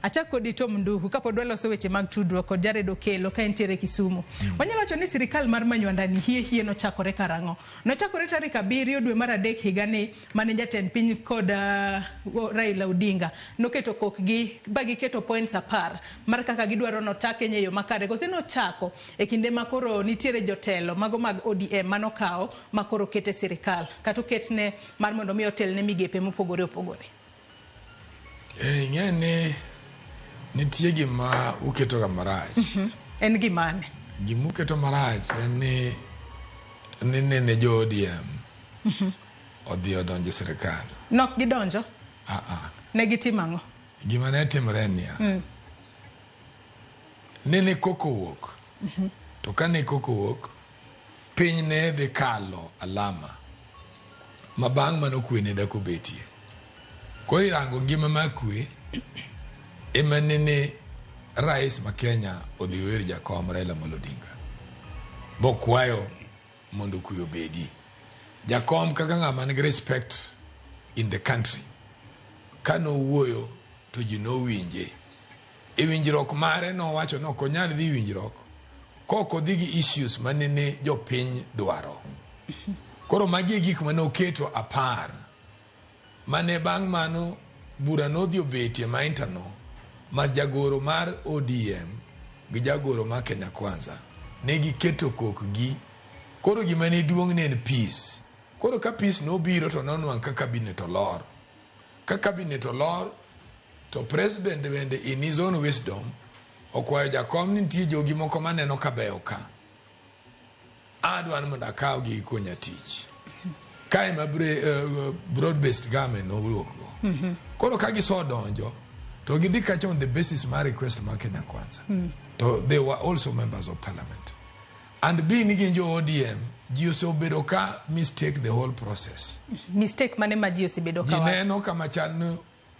achako dito Nduku kapo dwalo so weche mag tudruok kod Jared Okelo ka entiere Kisumu. Wanyalo wacho ni sirikal mar manywandani hie no chakore karango. No chakore tarik 7 dwe mar adek higani mane jatend piny kod Raila Odinga noketo kokgi bagi keto points 10 mar kaka gidwaro notak Kenya yo makare. Kose no chako e kinde makoro nitiere jotelo mago mag ODM manokao makoro kete sirikal kato ketne mar mondo mi hotel ne migepe mopogore opogore. Ngene nitie gima uketo ga marach. En gimane? Gima uketo marach en ne jo ODM. Odhi odonjo sirikal. Nok gidonjo? Ne gitimango. Gima ne timore niya. Nene koko wuok. To kane koko wuok, piny ne dhi kalo alama. Mabang' manokwe ne dako betie. Kori rango ngima makwe, ema nene rais ma Kenya odhi wer jakom Raila Odinga. Bokwayo mondo kuyo bedi. Jakom kaka ng'ama nigi respect in the country. Kano wuoyo to ji no winje. E winjruok mare no wacho no konyal dhi winjruok. Koko dhi gi issues manene jopiny dwaro. Koro magi gik mane oketo apar. Mane bang' mano bura nodhi obetie ma interno ma Jagoro mar ODM gi Jagoro mar Kenya Kwanza ne giketo kokgi. Koro gima ne duong' ne en peace. Koro ka peace no biro to nonwang' ka cabinet olor. Ka cabinet olor to president bende in his own wisdom okwayo jakom ni nitie jogi moko maneno kabeyo ka. Adwan mondo akaw gi konya tich. Kai ma broad based government no wuok go. Koro ka giso donjo to gidhi kacha on the basis my request ma Kenya Kwanza. To they were also members of parliament. And being in your ODM, ji osebedo ka mistake the whole process. Mistake mane ma ji osebedo ka. Gineno kama chan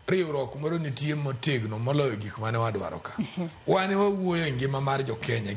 riwruok moro nitie motegno moloyo gik mane wadwaro ka. Wane wawuoyo ngima mar jo Kenya.